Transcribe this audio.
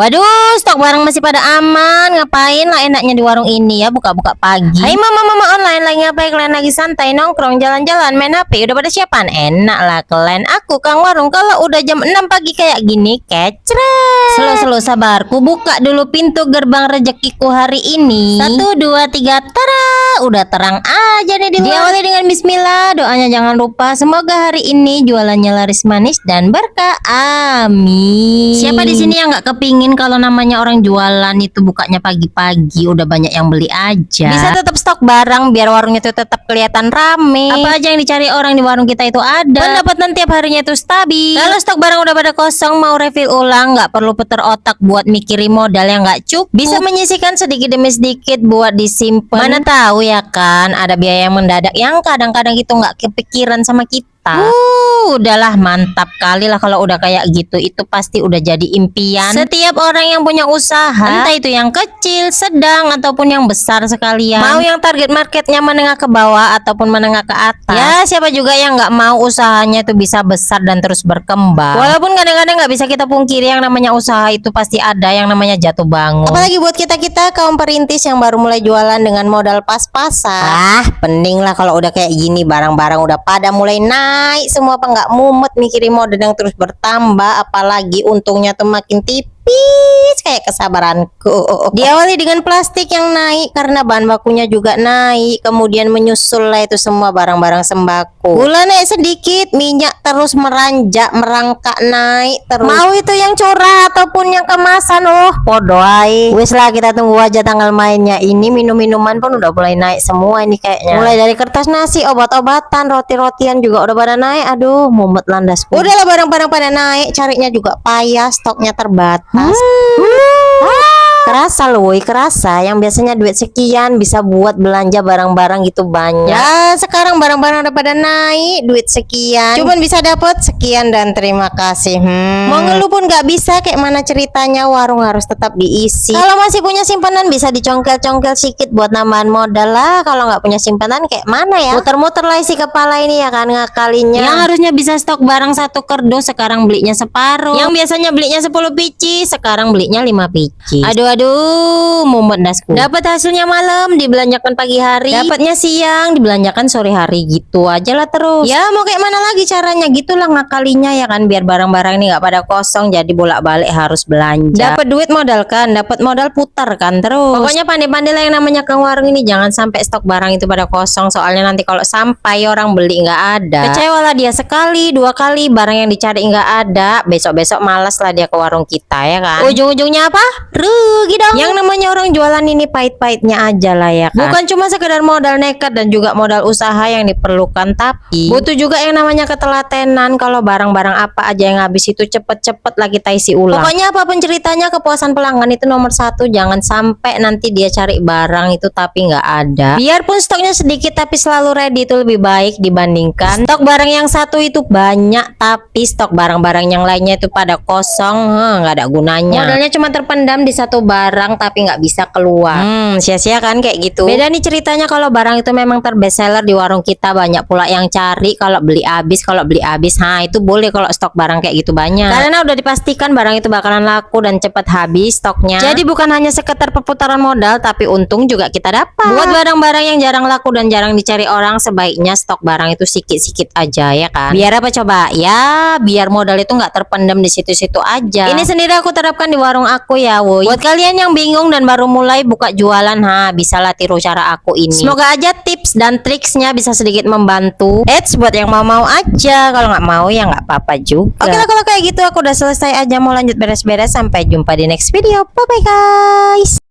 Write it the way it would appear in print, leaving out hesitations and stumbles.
Waduh, stok barang masih pada aman. Ngapain lah enaknya di warung ini ya, buka-buka pagi. Hai mama online, lagi ngapain kalian? Lagi santai nongkrong, jalan-jalan, main HP. Udah pada siapaan? Enak lah kalian. Aku Kang Warung kalau udah jam 6 pagi kayak gini, kecret. Slow sabarku, buka dulu pintu gerbang rezekiku hari ini. 1, 2, 3, tara. Udah terang aja nih di luar. Diawali dengan bismillah, doanya jangan lupa. Semoga hari ini jualannya laris manis dan berkah. Amin. Siapa di sini yang nggak kepingin kalau namanya orang jualan itu bukanya pagi-pagi udah banyak yang beli aja. Bisa tetap stok barang biar warungnya itu tetap kelihatan rame. Apa aja yang dicari orang di warung kita itu ada. Pendapatan tiap harinya itu stabil. Kalau stok barang udah pada kosong, mau refill ulang, nggak perlu putar otak buat mikirin modal yang nggak cukup. Bisa menyisihkan sedikit demi sedikit buat disimpan. Mana tahu ya kan, ada biaya yang mendadak yang kadang-kadang itu nggak kepikiran sama kita. Udahlah mantap kali lah kalau udah kayak gitu. Itu pasti udah jadi impian setiap orang yang punya usaha, entah itu yang kecil, sedang ataupun yang besar sekalian. Mau yang target marketnya menengah ke bawah ataupun menengah ke atas. Ya siapa juga yang nggak mau usahanya itu bisa besar dan terus berkembang. Walaupun kadang-kadang nggak bisa kita pungkiri yang namanya usaha itu pasti ada yang namanya jatuh bangun. Apalagi buat kita kaum perintis yang baru mulai jualan dengan modal pas-pasan. Pening lah kalau udah kayak gini, barang-barang udah pada mulai naik semua, apa nggak mumet mikirin modal yang terus bertambah, apalagi untungnya tuh makin tipis kayak kesabaranku. Diawali dengan plastik yang naik karena bahan bakunya juga naik, kemudian menyusul lah itu semua barang-barang sembako. Gula naik sedikit, minyak terus merangkak naik terus. Mau itu yang curah ataupun yang kemasan, podo ae. Wis lah, kita tunggu aja tanggal mainnya. Ini minum-minuman pun udah mulai naik semua ini kayaknya. Mulai dari kertas nasi, obat-obatan, roti-rotian juga udah pada naik. Aduh, mumet landas. Udahlah barang-barang pada naik, carinya juga payah, stoknya terbatas. Kerasa loh, kerasa yang biasanya duit sekian bisa buat belanja barang-barang gitu banyak. Ya sekarang barang-barang udah pada naik, duit sekian cuman bisa dapat sekian dan terima kasih. Mau ngeluh pun nggak bisa, kayak mana ceritanya, warung harus tetap diisi. Kalau masih punya simpanan bisa dicongkel-congkel sedikit buat nambahan modal lah. Kalau nggak punya simpanan kayak mana ya, muter-muter lah isi kepala ini ya kan ngakalinya. Yang harusnya bisa stok barang 1 kerdus sekarang belinya separuh. Yang biasanya belinya 10 biji sekarang belinya 5 biji. Aduh, mumet dasku. Dapat hasilnya malam, dibelanjakan pagi hari. Dapatnya siang, dibelanjakan sore hari, gitu aja lah terus. Ya mau kayak mana lagi caranya, gitulah ngakalinya ya kan, biar barang-barang ini nggak pada kosong jadi bolak-balik harus belanja. Dapat duit modal kan, dapat modal putar kan terus. Pokoknya pandai-pandai lah yang namanya Kang Warung ini, jangan sampai stok barang itu pada kosong, soalnya nanti kalau sampai orang beli nggak ada, kecewalah dia sekali, 2 kali, barang yang dicari nggak ada, besok-besok malas lah dia ke warung kita ya kan. Ujung-ujungnya apa? Rugi dong. Yang namanya orang jualan ini pahit-pahitnya aja lah ya kan. Bukan cuma sekedar modal nekat dan juga modal usaha yang diperlukan, tapi butuh juga yang namanya ketelatenan. Kalau barang-barang apa aja yang habis itu cepet-cepet lah kita isi ulang. Pokoknya apapun ceritanya, kepuasan pelanggan itu nomor 1. Jangan sampai nanti dia cari barang itu tapi nggak ada. Biarpun stoknya sedikit tapi selalu ready, itu lebih baik dibandingkan stok barang yang satu itu banyak tapi stok barang-barang yang lainnya itu pada kosong, nggak ada gunanya. Modalnya cuma terpendam di satu barang tapi nggak bisa keluar. Sia-sia kan kayak gitu. Beda nih ceritanya kalau barang itu memang terbest seller di warung kita, banyak pula yang cari. Kalau beli habis, itu boleh kalau stok barang kayak gitu banyak, karena udah dipastikan barang itu bakalan laku dan cepat habis stoknya. Jadi bukan hanya sekedar perputaran modal, tapi untung juga kita dapat. Buat barang-barang yang jarang laku dan jarang dicari orang, sebaiknya stok barang itu sikit-sikit aja ya kan. Biar apa coba? Ya biar modal itu nggak terpendam di situ-situ aja. Ini sendiri aku terapkan di warung aku ya woi. Buat kalian yang bingung dan baru mulai buka jualan, bisalah tiru cara aku ini. Semoga aja tips dan triksnya bisa sedikit membantu. Buat yang mau aja, kalau nggak mau ya nggak apa-apa juga. Oke lah kalau kayak gitu aku udah selesai aja, mau lanjut beres-beres. Sampai jumpa di next video. Bye bye guys.